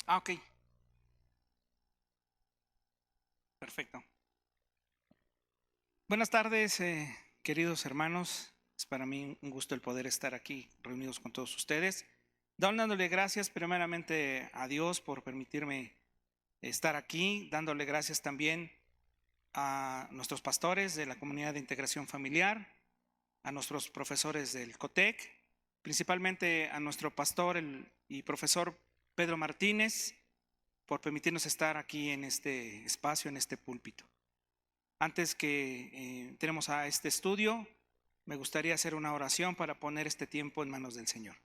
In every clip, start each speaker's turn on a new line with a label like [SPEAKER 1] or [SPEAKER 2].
[SPEAKER 1] Ok, perfecto. Buenas tardes, queridos hermanos. Es para mí un gusto el poder estar aquí reunidos con todos ustedes. Dándole gracias primeramente a Dios por permitirme estar aquí, dándole gracias también a nuestros pastores de la Comunidad de Integración Familiar, a nuestros profesores del COTEC, principalmente a nuestro pastor y profesor Pedro Martínez, por permitirnos estar aquí en este espacio, en este púlpito. Antes que entremos a este estudio, me gustaría hacer una oración para poner este tiempo en manos del Señor.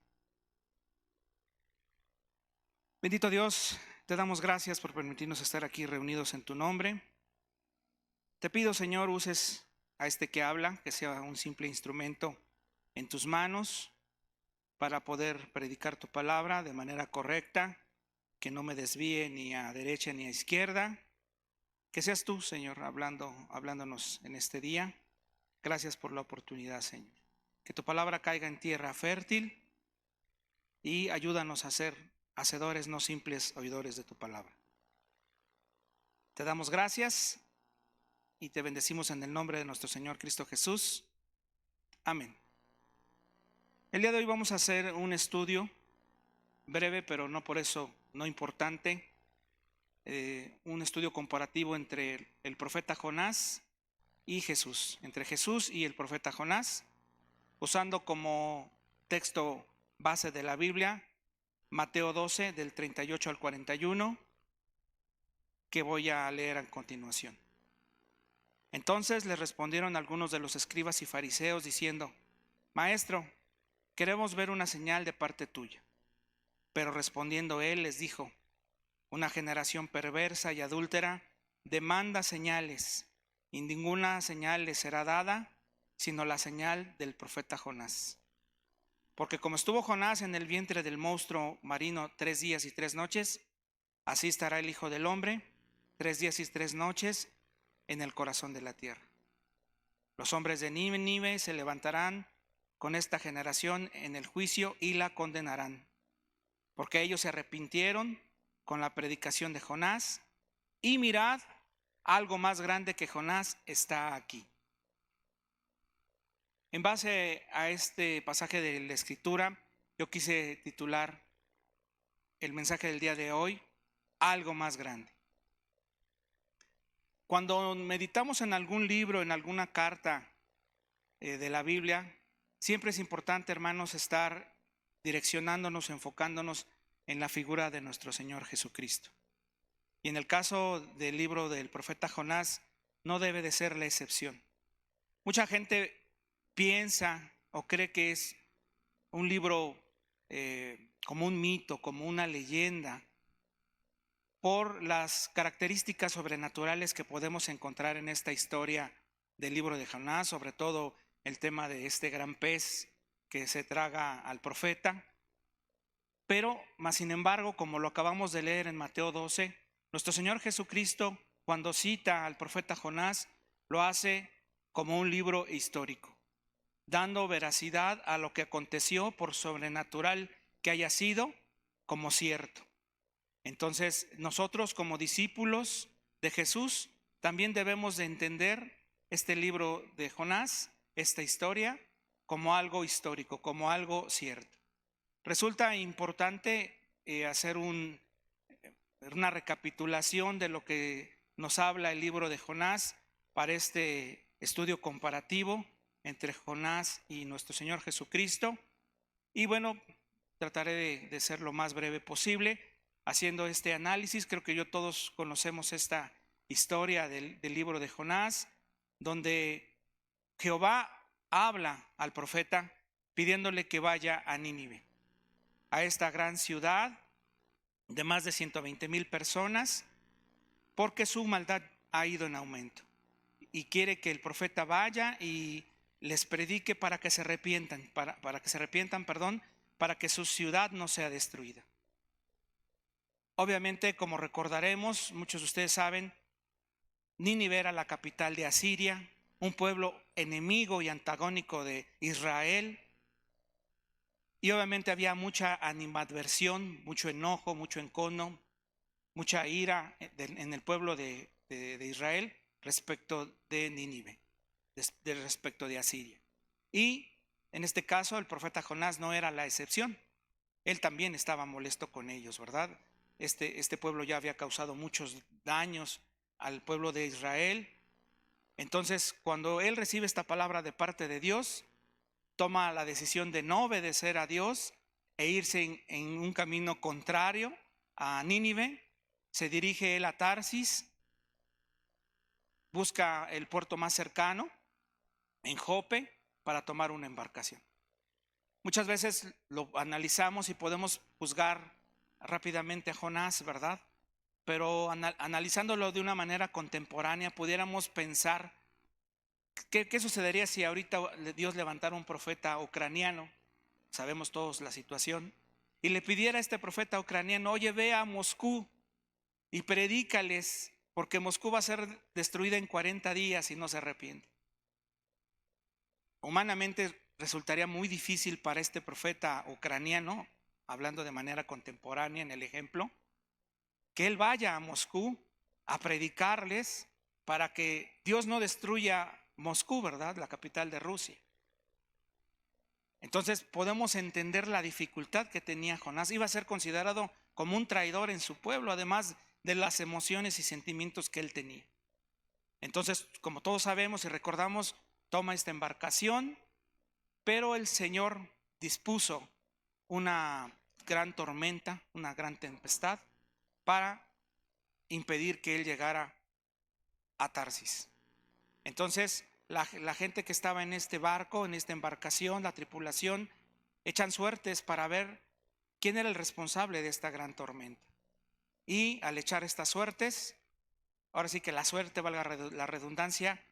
[SPEAKER 1] Bendito Dios, te damos gracias por permitirnos estar aquí reunidos en tu nombre. Te pido, Señor, uses a este que habla, que sea un simple instrumento en tus manos para poder predicar tu palabra de manera correcta, que no me desvíe ni a derecha ni a izquierda. Que seas tú, Señor, hablándonos en este día. Gracias por la oportunidad, Señor. Que tu palabra caiga en tierra fértil y ayúdanos a ser hacedores, no simples oidores de tu palabra. Te damos gracias y te bendecimos en el nombre de nuestro Señor Cristo Jesús. Amén. El día de hoy vamos a hacer un estudio breve, pero no por eso no importante, un estudio comparativo entre el profeta Jonás y Jesús, entre Jesús y el profeta Jonás, usando como texto base de la Biblia Mateo 12 del 38 al 41, que voy a leer a continuación. Entonces le respondieron algunos de los escribas y fariseos diciendo: Maestro, queremos ver una señal de parte tuya. Pero respondiendo él les dijo: Una generación perversa y adúltera demanda señales, y ninguna señal les será dada, sino la señal del profeta Jonás. Porque como estuvo Jonás en el vientre del monstruo marino 3 días y 3 noches, así estará el Hijo del Hombre 3 días y 3 noches en el corazón de la tierra. Los hombres de Nínive se levantarán con esta generación en el juicio y la condenarán, porque ellos se arrepintieron con la predicación de Jonás. Y mirad, algo más grande que Jonás está aquí. En base a este pasaje de la Escritura, yo quise titular el mensaje del día de hoy: algo más grande. Cuando meditamos en algún libro, en alguna carta de la Biblia, siempre es importante, hermanos, estar direccionándonos, enfocándonos en la figura de nuestro Señor Jesucristo. Y en el caso del libro del profeta Jonás, no debe de ser la excepción. Mucha gente piensa o cree que es un libro como un mito, como una leyenda, por las características sobrenaturales que podemos encontrar en esta historia del libro de Jonás, sobre todo el tema de este gran pez que se traga al profeta. Pero, más sin embargo, como lo acabamos de leer en Mateo 12, nuestro Señor Jesucristo, cuando cita al profeta Jonás, lo hace como un libro histórico, dando veracidad a lo que aconteció, por sobrenatural que haya sido, como cierto. Entonces, nosotros como discípulos de Jesús también debemos de entender este libro de Jonás, esta historia, como algo histórico, como algo cierto. Resulta importante hacer una recapitulación de lo que nos habla el libro de Jonás para este estudio comparativo entre Jonás y nuestro Señor Jesucristo. Y bueno, trataré de ser lo más breve posible haciendo este análisis. Creo que todos conocemos esta historia del libro de Jonás, donde Jehová habla al profeta pidiéndole que vaya a Nínive, a esta gran ciudad de más de 120,000 personas, porque su maldad ha ido en aumento. Y quiere que el profeta vaya y les predique para que se arrepientan, para que su ciudad no sea destruida. Obviamente, como recordaremos, muchos de ustedes saben, Nínive era la capital de Asiria, un pueblo enemigo y antagónico de Israel. Y obviamente había mucha animadversión, mucho enojo, mucho encono, mucha ira en el pueblo de Israel respecto de Nínive, respecto de Asiria. Y en este caso el profeta Jonás no era la excepción. Él también estaba molesto con ellos, ¿verdad? Este pueblo ya había causado muchos daños al pueblo de Israel. Entonces, cuando él recibe esta palabra de parte de Dios, toma la decisión de no obedecer a Dios e irse en un camino contrario a Nínive. Se dirige él a Tarsis, busca el puerto más cercano, en Jope, para tomar una embarcación. Muchas veces lo analizamos y podemos juzgar rápidamente a Jonás, ¿verdad? Pero analizándolo de una manera contemporánea, pudiéramos pensar, ¿qué sucedería si ahorita Dios levantara un profeta ucraniano? Sabemos todos la situación. Y le pidiera a este profeta ucraniano: oye, ve a Moscú y predícales, porque Moscú va a ser destruida en 40 días si no se arrepiente. Humanamente resultaría muy difícil para este profeta ucraniano, hablando de manera contemporánea en el ejemplo, que él vaya a Moscú a predicarles para que Dios no destruya Moscú, ¿verdad? La capital de Rusia. Entonces podemos entender la dificultad que tenía Jonás. Iba a ser considerado como un traidor en su pueblo, además de las emociones y sentimientos que él tenía. Entonces, como todos sabemos y recordamos, toma esta embarcación, pero el Señor dispuso una gran tormenta, una gran tempestad, para impedir que él llegara a Tarsis. Entonces, la gente que estaba en este barco, en esta embarcación, la tripulación, echan suertes para ver quién era el responsable de esta gran tormenta. Y al echar estas suertes, ahora sí que la suerte, valga la redundancia,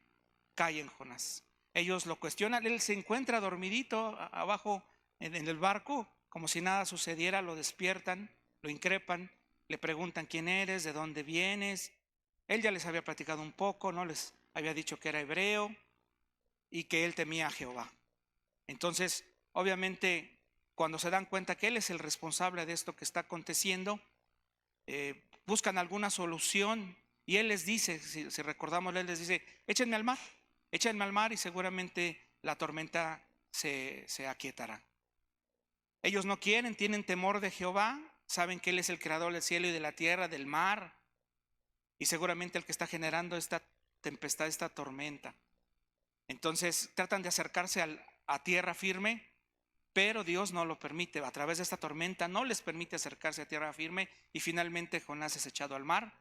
[SPEAKER 1] cae en Jonás. Ellos lo cuestionan, él se encuentra dormidito abajo en el barco, como si nada sucediera, lo despiertan, lo increpan, le preguntan quién eres, de dónde vienes. Él ya les había platicado un poco, ¿no? Les había dicho que era hebreo y que él temía a Jehová. Entonces, obviamente, cuando se dan cuenta que él es el responsable de esto que está aconteciendo, buscan alguna solución y él les dice, si recordamos, él les dice: échenme al mar y seguramente la tormenta se aquietará. Ellos no quieren, tienen temor de Jehová, saben que él es el creador del cielo y de la tierra, del mar, y seguramente el que está generando esta tempestad, esta tormenta. Entonces tratan de acercarse a tierra firme, pero Dios no lo permite. A través de esta tormenta no les permite acercarse a tierra firme, y finalmente Jonás es echado al mar.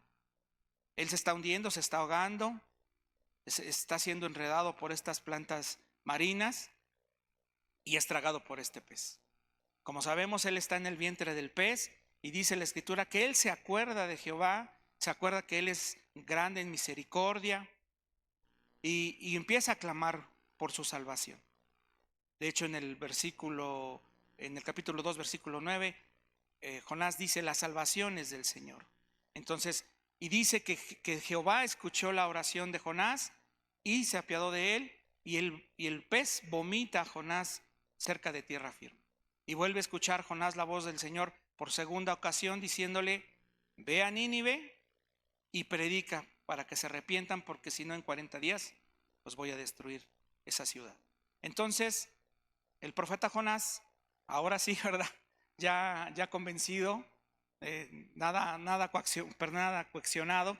[SPEAKER 1] Él se está hundiendo, se está ahogando, está siendo enredado por estas plantas marinas y es tragado por este pez. Como sabemos, él está en el vientre del pez, y dice la escritura que él se acuerda de Jehová, se acuerda que él es grande en misericordia, y empieza a clamar por su salvación. De hecho, en el capítulo 2, versículo 9, Jonás dice: la salvación es del Señor. Entonces, y dice que Jehová escuchó la oración de Jonás y se apiadó de él, y el pez vomita a Jonás cerca de tierra firme. Y vuelve a escuchar Jonás la voz del Señor por segunda ocasión, diciéndole: ve a Nínive y predica para que se arrepientan, porque si no, en 40 días los voy a destruir esa ciudad. Entonces, el profeta Jonás, ahora sí, ¿verdad? Ya convencido, nada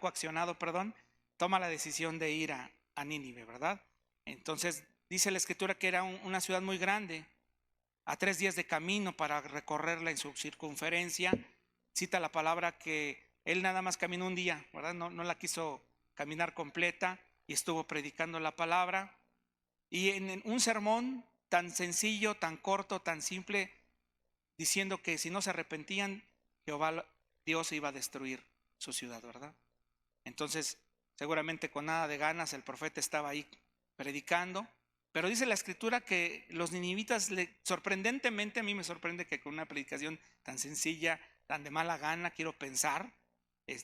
[SPEAKER 1] coaccionado, toma la decisión de ir a Nínive, ¿verdad? Entonces dice la escritura que era una ciudad muy grande, a 3 días de camino para recorrerla en su circunferencia. Cita la palabra que él nada más caminó un día, ¿verdad? No la quiso caminar completa, y estuvo predicando la palabra. Y en un sermón tan sencillo, tan corto, tan simple, diciendo que si no se arrepentían, Dios iba a destruir su ciudad, ¿verdad? Entonces, seguramente con nada de ganas, el profeta estaba ahí predicando. Pero dice la escritura que los ninivitas, sorprendentemente, a mí me sorprende que con una predicación tan sencilla, tan de mala gana, quiero pensar,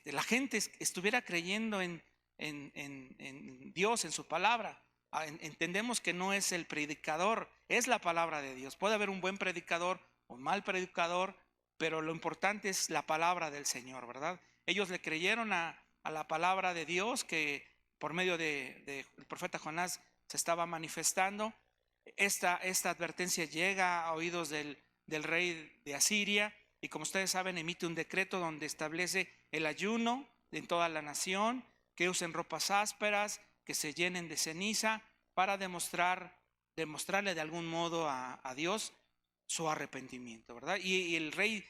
[SPEAKER 1] la gente estuviera creyendo en Dios, en su palabra. Entendemos que no es el predicador, es la palabra de Dios. Puede haber un buen predicador, un mal predicador, pero lo importante es la palabra del Señor, ¿verdad? Ellos le creyeron a la palabra de Dios que por medio del profeta Jonás se estaba manifestando. Esta advertencia llega a oídos del rey de Asiria y, como ustedes saben, emite un decreto donde establece el ayuno en toda la nación, que usen ropas ásperas, que se llenen de ceniza para demostrarle de algún modo a Dios su arrepentimiento, ¿verdad? Y el rey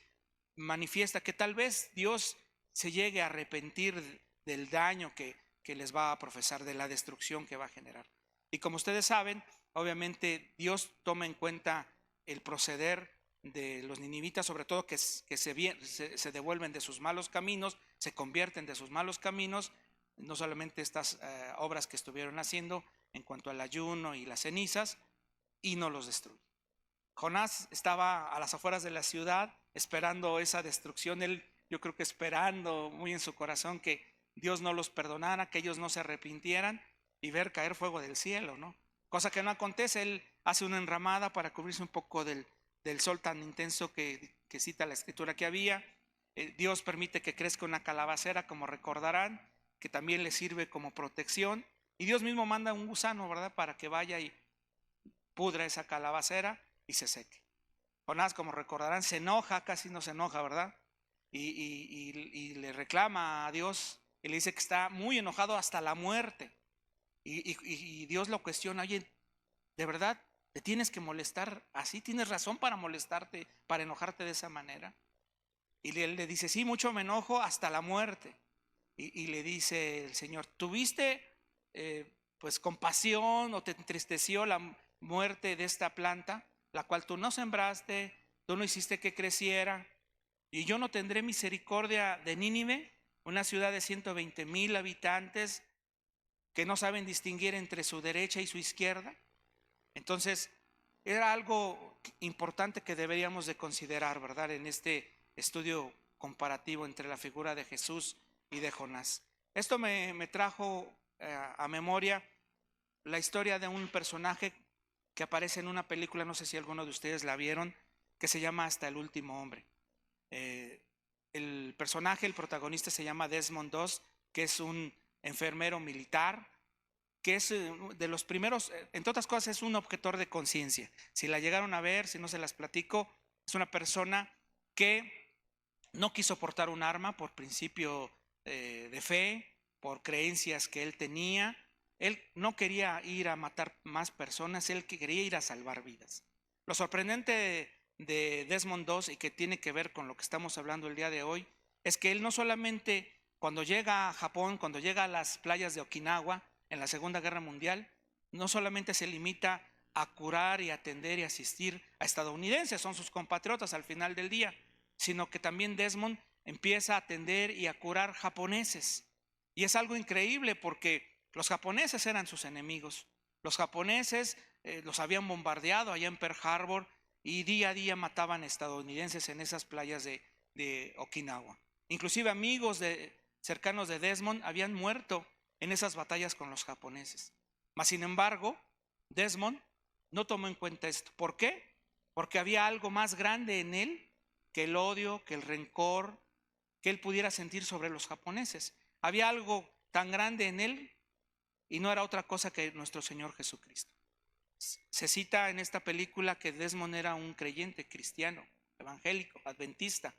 [SPEAKER 1] manifiesta que tal vez Dios se llegue a arrepentir del daño que les va a profesar, de la destrucción que va a generar. Y como ustedes saben, obviamente Dios toma en cuenta el proceder de los ninivitas, sobre todo que se devuelven de sus malos caminos, se convierten de sus malos caminos, no solamente estas obras que estuvieron haciendo en cuanto al ayuno y las cenizas, y no los destruye. Jonás estaba a las afueras de la ciudad esperando esa destrucción. Él, yo creo que esperando muy en su corazón que Dios no los perdonara, que ellos no se arrepintieran y ver caer fuego del cielo, ¿no? Cosa que no acontece. Él hace una enramada para cubrirse un poco del sol tan intenso que cita la escritura que había. Dios permite que crezca una calabacera, como recordarán, que también le sirve como protección. Y Dios mismo manda un gusano, ¿verdad?, para que vaya y pudra esa calabacera y se seque. Jonás, como recordarán, se enoja, casi no se enoja, ¿verdad? Y le reclama a Dios y le dice que está muy enojado hasta la muerte. Y Dios lo cuestiona: oye, ¿de verdad te tienes que molestar así? ¿Tienes razón para molestarte, para enojarte de esa manera? Y él le dice: sí, mucho me enojo hasta la muerte. Y le dice el Señor: ¿tuviste pues compasión o te entristeció la muerte de esta planta, la cual tú no sembraste, tú no hiciste que creciera? Y yo no tendré misericordia de Nínive, una ciudad de 120,000 habitantes que no saben distinguir entre su derecha y su izquierda. Entonces, era algo importante que deberíamos de considerar, ¿verdad?, en este estudio comparativo entre la figura de Jesús y de Jonás. Esto me trajo a memoria la historia de un personaje que aparece en una película, no sé si alguno de ustedes la vieron, que se llama Hasta el último hombre. El personaje, el protagonista, se llama Desmond Doss, que es un enfermero militar, que es de los primeros, entre otras cosas, es un objetor de conciencia. Si la llegaron a ver, si no se las platico, es una persona que no quiso portar un arma por principio de fe, por creencias que él tenía. Él no quería ir a matar más personas, él quería ir a salvar vidas. Lo sorprendente de Desmond Doss, y que tiene que ver con lo que estamos hablando el día de hoy, es que él no solamente cuando llega a Japón, cuando llega a las playas de Okinawa en la Segunda Guerra Mundial, no solamente se limita a curar y atender y asistir a estadounidenses, son sus compatriotas al final del día, sino que también Desmond empieza a atender y a curar japoneses. Y es algo increíble porque los japoneses eran sus enemigos. Los japoneses los habían bombardeado allá en Pearl Harbor y día a día mataban estadounidenses en esas playas de Okinawa. Inclusive amigos cercanos de Desmond habían muerto en esas batallas con los japoneses. Mas, sin embargo, Desmond no tomó en cuenta esto. ¿Por qué? Porque había algo más grande en él que el odio, que el rencor que él pudiera sentir sobre los japoneses. Había algo tan grande en él y no era otra cosa que nuestro Señor Jesucristo. Se cita en esta película que Desmond era un creyente cristiano, evangélico, adventista.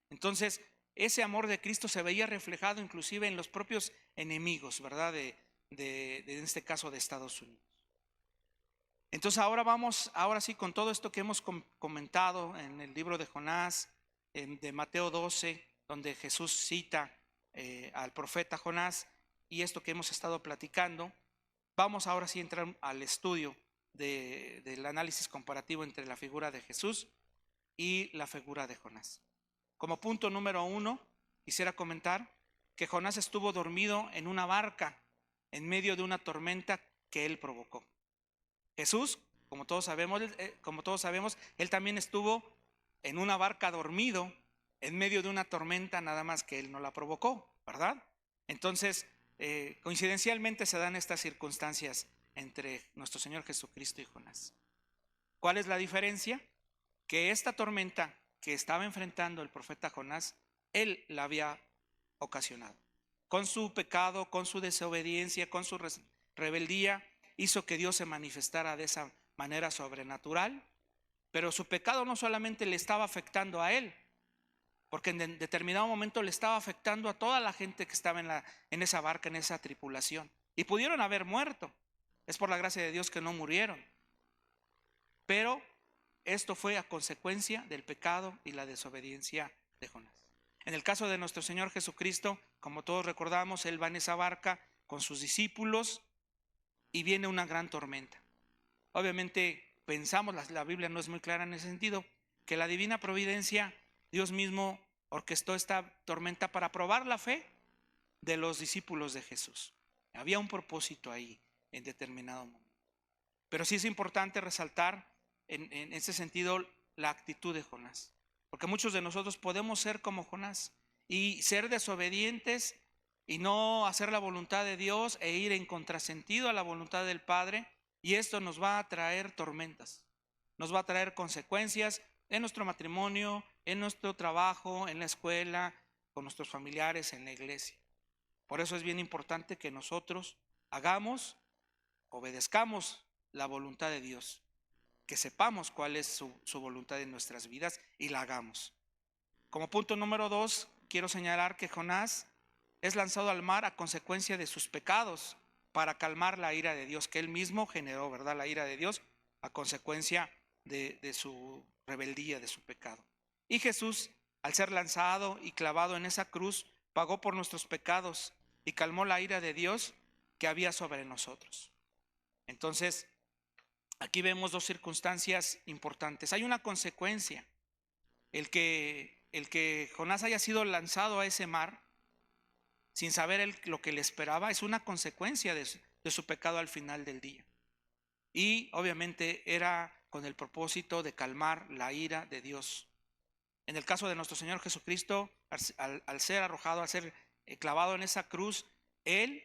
[SPEAKER 1] Entonces, ese amor de Cristo se veía reflejado inclusive en los propios enemigos, ¿verdad?, en este caso de Estados Unidos. Entonces ahora sí, con todo esto que hemos comentado en el libro de Jonás, de Mateo 12, donde Jesús cita al profeta Jonás, y esto que hemos estado platicando, vamos ahora sí a entrar al estudio del análisis comparativo entre la figura de Jesús y la figura de Jonás. Como punto número 1, quisiera comentar que Jonás estuvo dormido en una barca en medio de una tormenta que él provocó. Jesús, como todos sabemos, él también estuvo en una barca dormido en medio de una tormenta, nada más que él no la provocó, ¿verdad? Entonces, coincidencialmente se dan estas circunstancias entre nuestro Señor Jesucristo y Jonás. ¿Cuál es la diferencia? Que esta tormenta que estaba enfrentando el profeta Jonás, él la había ocasionado. Con su pecado, con su desobediencia, con su rebeldía, hizo que Dios se manifestara de esa manera sobrenatural. Pero su pecado no solamente le estaba afectando a él, porque en determinado momento le estaba afectando a toda la gente que estaba en esa barca, en esa tripulación. Y pudieron haber muerto. Es por la gracia de Dios que no murieron. Pero esto fue a consecuencia del pecado y la desobediencia de Jonás. En el caso de nuestro Señor Jesucristo, como todos recordamos, Él va en esa barca con sus discípulos y viene una gran tormenta. Obviamente pensamos, la Biblia no es muy clara en ese sentido, que la divina providencia, Dios mismo orquestó esta tormenta para probar la fe de los discípulos de Jesús. Había un propósito ahí en determinado momento. Pero sí es importante resaltar en ese sentido la actitud de Jonás, porque muchos de nosotros podemos ser como Jonás y ser desobedientes y no hacer la voluntad de Dios e ir en contrasentido a la voluntad del Padre, y esto nos va a traer tormentas, nos va a traer consecuencias en nuestro matrimonio, en nuestro trabajo, en la escuela, con nuestros familiares, en la iglesia. Por eso es bien importante que nosotros obedezcamos la voluntad de Dios, que sepamos cuál es su voluntad en nuestras vidas y la hagamos. Como punto número 2, quiero señalar que Jonás es lanzado al mar a consecuencia de sus pecados para calmar la ira de Dios, que él mismo generó, ¿verdad? La ira de Dios a consecuencia de su rebeldía, de su pecado. Y Jesús, al ser lanzado y clavado en esa cruz, pagó por nuestros pecados y calmó la ira de Dios que había sobre nosotros. Entonces, aquí vemos dos circunstancias importantes. Hay una consecuencia. El que Jonás haya sido lanzado a ese mar sin saber lo que le esperaba es una consecuencia de su pecado al final del día. Y obviamente era con el propósito de calmar la ira de Dios. En el caso de nuestro Señor Jesucristo, al ser arrojado, al ser clavado en esa cruz, Él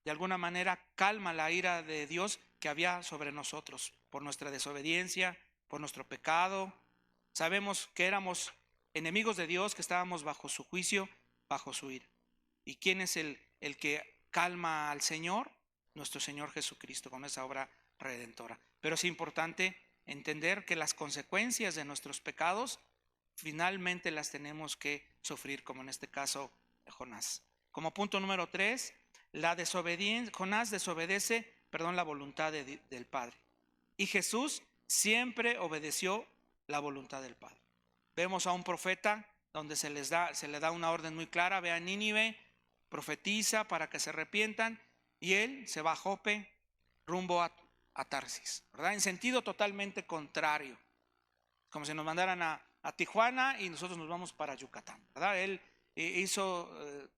[SPEAKER 1] de alguna manera calma la ira de Dios que había sobre nosotros por nuestra desobediencia, por nuestro pecado. Sabemos que éramos enemigos de Dios, que estábamos bajo su juicio, bajo su ira. ¿Y quién es el que calma al Señor? Nuestro Señor Jesucristo, con esa obra redentora. Pero es importante entender que las consecuencias de nuestros pecados finalmente las tenemos que sufrir, como en este caso de Jonás. Como punto número 3, Jonás desobedece, la voluntad del Padre. Y Jesús siempre obedeció la voluntad del Padre. Vemos a un profeta donde se le da una orden muy clara: ve a Nínive, profetiza para que se arrepientan, y él se va a Jope rumbo a Tarsis, ¿verdad? En sentido totalmente contrario, como si nos mandaran a Tijuana y nosotros nos vamos para Yucatán, ¿verdad? Él hizo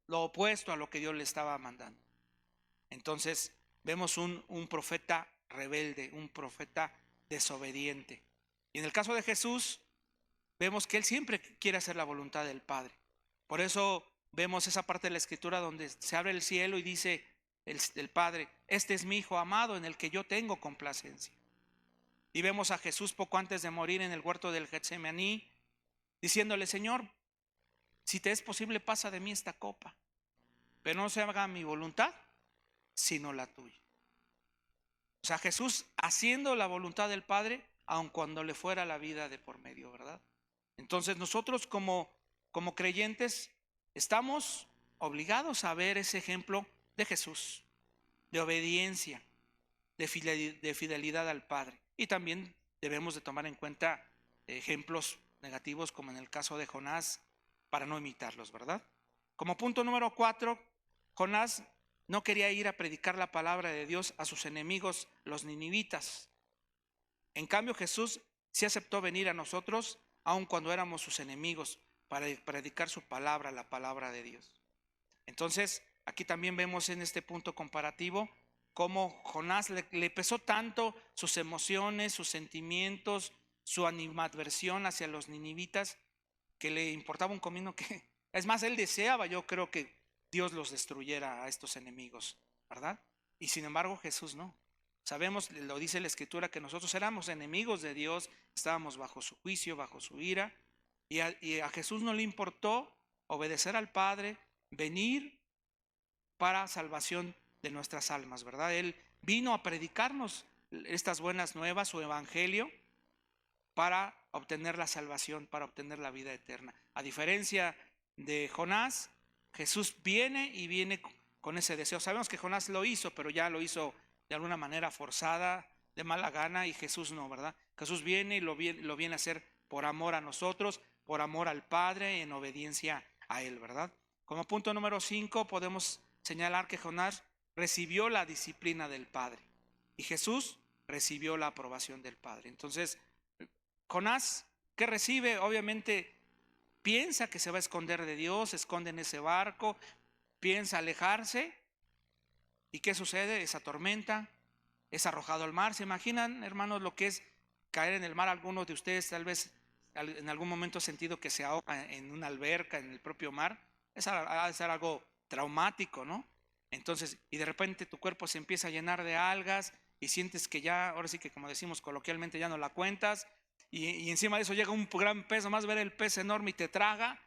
[SPEAKER 1] lo opuesto a lo que Dios le estaba mandando. Entonces vemos un profeta rebelde, un profeta desobediente. Y en el caso de Jesús, vemos que Él siempre quiere hacer la voluntad del Padre. Por eso vemos esa parte de la Escritura donde se abre el cielo y dice el Padre: este es mi Hijo amado en el que yo tengo complacencia. Y vemos a Jesús poco antes de morir en el huerto del Getsemaní diciéndole: Señor, si te es posible, pasa de mí esta copa, pero no se haga mi voluntad sino la tuya. O sea, Jesús haciendo la voluntad del Padre aun cuando le fuera la vida de por medio, ¿verdad? Entonces nosotros como creyentes estamos obligados a ver ese ejemplo de Jesús, de obediencia, de fidelidad al Padre. Y también debemos de tomar en cuenta ejemplos negativos, como en el caso de Jonás, para no imitarlos, ¿verdad? Como punto número 4, Jonás no quería ir a predicar la palabra de Dios a sus enemigos, los ninivitas. En cambio, Jesús sí aceptó venir a nosotros, aun cuando éramos sus enemigos, para predicar su palabra, la palabra de Dios. Entonces, aquí también vemos en este punto comparativo cómo Jonás le pesó tanto sus emociones, sus sentimientos, su animadversión hacia los ninivitas, que le importaba un comino que, es más, él deseaba, yo creo, que Dios los destruyera a estos enemigos, ¿verdad? Y sin embargo Jesús no. Sabemos, lo dice la Escritura, que nosotros éramos enemigos de Dios, estábamos bajo su juicio, bajo su ira, y a Jesús no le importó obedecer al Padre, venir para salvación de nuestras almas, ¿verdad? Él vino a predicarnos estas buenas nuevas, su evangelio, para obtener la salvación, para obtener la vida eterna. A diferencia de Jonás, Jesús viene y viene con ese deseo. Sabemos que Jonás lo hizo, pero ya lo hizo de alguna manera forzada, de mala gana, y Jesús no, ¿verdad? Jesús viene y lo viene a hacer por amor a nosotros, por amor al Padre, en obediencia a Él, ¿verdad? Como punto número 5 podemos señalar que Jonás recibió la disciplina del Padre y Jesús recibió la aprobación del Padre. Entonces, Jonás, ¿qué recibe? Obviamente piensa que se va a esconder de Dios, se esconde en ese barco, piensa alejarse. ¿Y qué sucede? Esa tormenta, es arrojado al mar. ¿Se imaginan, hermanos, lo que es caer en el mar? Algunos de ustedes tal vez en algún momento han sentido que se ahoga en una alberca, en el propio mar. Es algo traumático, ¿no? Entonces, y de repente tu cuerpo se empieza a llenar de algas y sientes que ya, ahora sí que como decimos coloquialmente, ya no la cuentas. Y encima de eso llega un gran pez, nomás ver el pez enorme y te traga.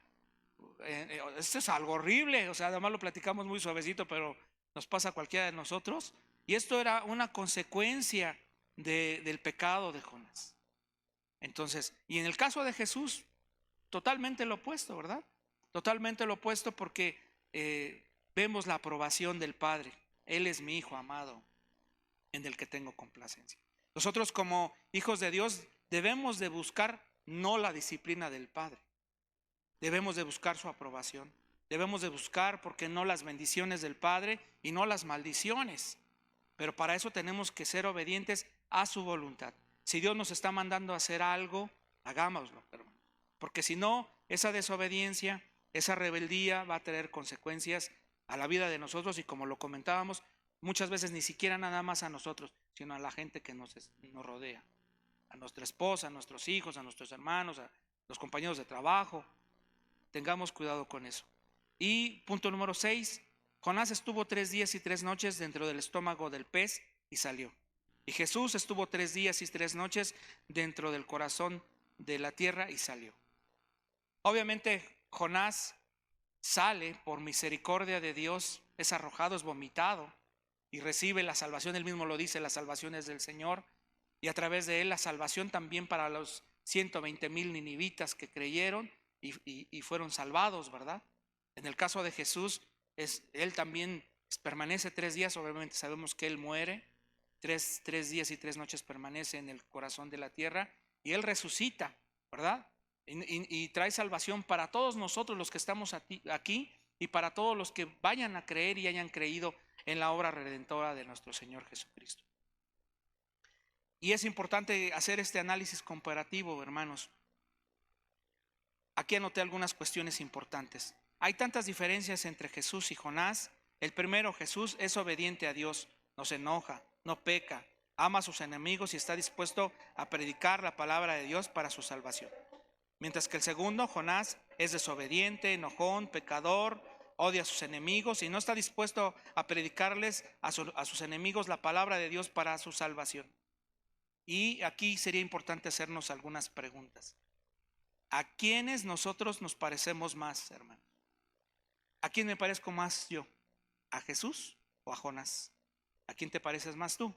[SPEAKER 1] Esto es algo horrible, o sea, además lo platicamos muy suavecito, pero nos pasa a cualquiera de nosotros. Y esto era una consecuencia del pecado de Jonás. Entonces, y en el caso de Jesús, totalmente lo opuesto, ¿verdad? Totalmente lo opuesto porque vemos la aprobación del Padre. Él es mi Hijo amado, en el que tengo complacencia. Nosotros como hijos de Dios debemos de buscar no la disciplina del Padre, debemos de buscar su aprobación, debemos de buscar, porque no, las bendiciones del Padre y no las maldiciones. Pero para eso tenemos que ser obedientes a su voluntad. Si Dios nos está mandando a hacer algo, hagámoslo, hermano. Porque si no, esa desobediencia, esa rebeldía va a tener consecuencias a la vida de nosotros, y como lo comentábamos, muchas veces ni siquiera nada más a nosotros, sino a la gente que nos rodea, a nuestra esposa, a nuestros hijos, a nuestros hermanos, a los compañeros de trabajo. Tengamos cuidado con eso. Y punto número 6, Jonás estuvo 3 días y 3 noches dentro del estómago del pez y salió. Y Jesús estuvo 3 días y 3 noches dentro del corazón de la tierra y salió. Obviamente Jonás sale por misericordia de Dios, es arrojado, es vomitado y recibe la salvación. Él mismo lo dice, la salvación es del Señor, y a través de él la salvación también para los 120,000 ninivitas que creyeron y fueron salvados, ¿verdad? En el caso de Jesús, él también permanece 3 días, obviamente sabemos que él muere, 3 días y 3 noches permanece en el corazón de la tierra, y él resucita, ¿verdad? Y trae salvación para todos nosotros los que estamos aquí, y para todos los que vayan a creer y hayan creído en la obra redentora de nuestro Señor Jesucristo. Y es importante hacer este análisis comparativo, hermanos. Aquí anoté algunas cuestiones importantes. Hay tantas diferencias entre Jesús y Jonás. El primero, Jesús es obediente a Dios, no se enoja, no peca, ama a sus enemigos y está dispuesto a predicar la palabra de Dios para su salvación. Mientras que el segundo, Jonás, es desobediente, enojón, pecador, odia a sus enemigos y no está dispuesto a predicarles a sus enemigos la palabra de Dios para su salvación. Y aquí sería importante hacernos algunas preguntas. ¿A quiénes nosotros nos parecemos más, hermano? ¿A quién me parezco más yo? ¿A Jesús o a Jonás? ¿A quién te pareces más tú?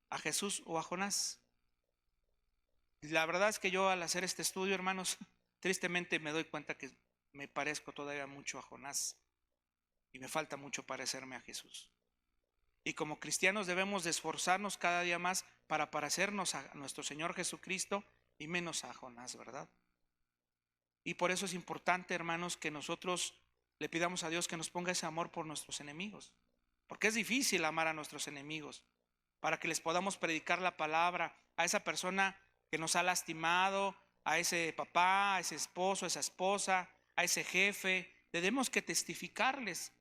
[SPEAKER 1] ¿A Jesús o a Jonás? La verdad es que yo, al hacer este estudio, hermanos, tristemente me doy cuenta que me parezco todavía mucho a Jonás y me falta mucho parecerme a Jesús. Y como cristianos debemos de esforzarnos cada día más para parecernos a nuestro Señor Jesucristo y menos a Jonás, ¿verdad? Y por eso es importante, hermanos, que nosotros le pidamos a Dios que nos ponga ese amor por nuestros enemigos, porque es difícil amar a nuestros enemigos, para que les podamos predicar la palabra a esa persona que nos ha lastimado, a ese papá, a ese esposo, a esa esposa, a ese jefe. Tenemos que testificarles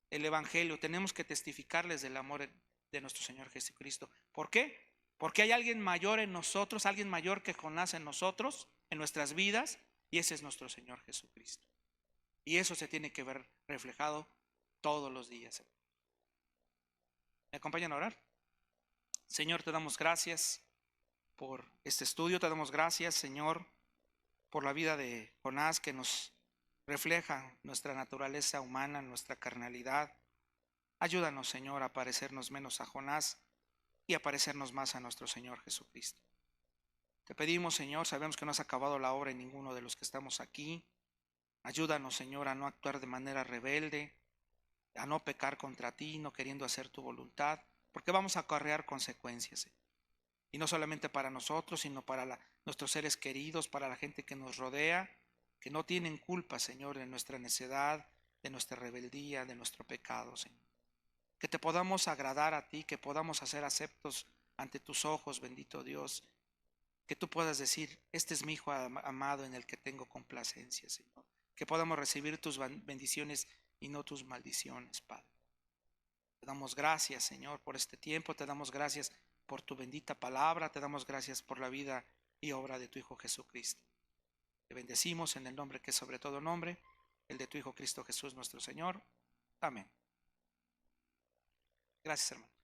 [SPEAKER 1] el evangelio, tenemos que testificarles del amor de nuestro Señor Jesucristo. ¿Por qué? Porque hay alguien mayor en nosotros, alguien mayor que Jonás en nosotros, en nuestras vidas, y ese es nuestro Señor Jesucristo. Y eso se tiene que ver reflejado todos los días. ¿Me acompañan a orar? Señor, te damos gracias por este estudio, te damos gracias, Señor, por la vida de Jonás, que nos refleja nuestra naturaleza humana, nuestra carnalidad. Ayúdanos, Señor, a parecernos menos a Jonás y a parecernos más a nuestro Señor Jesucristo. Te pedimos, Señor, sabemos que no has acabado la obra en ninguno de los que estamos aquí. Ayúdanos, Señor, a no actuar de manera rebelde, a no pecar contra ti, no queriendo hacer tu voluntad, porque vamos a acarrear consecuencias. Y no solamente para nosotros, sino para nuestros seres queridos, para la gente que nos rodea, que no tienen culpa, Señor, de nuestra necedad, de nuestra rebeldía, de nuestro pecado, Señor. Que te podamos agradar a ti, que podamos hacer aceptos ante tus ojos, bendito Dios. Que tú puedas decir, este es mi hijo amado en el que tengo complacencia, Señor. Que podamos recibir tus bendiciones y no tus maldiciones, Padre. Te damos gracias, Señor, por este tiempo. Te damos gracias por tu bendita palabra. Te damos gracias por la vida y obra de tu Hijo Jesucristo. Te bendecimos en el nombre que es sobre todo nombre, el de tu Hijo Cristo Jesús nuestro Señor. Amén. Gracias, hermano.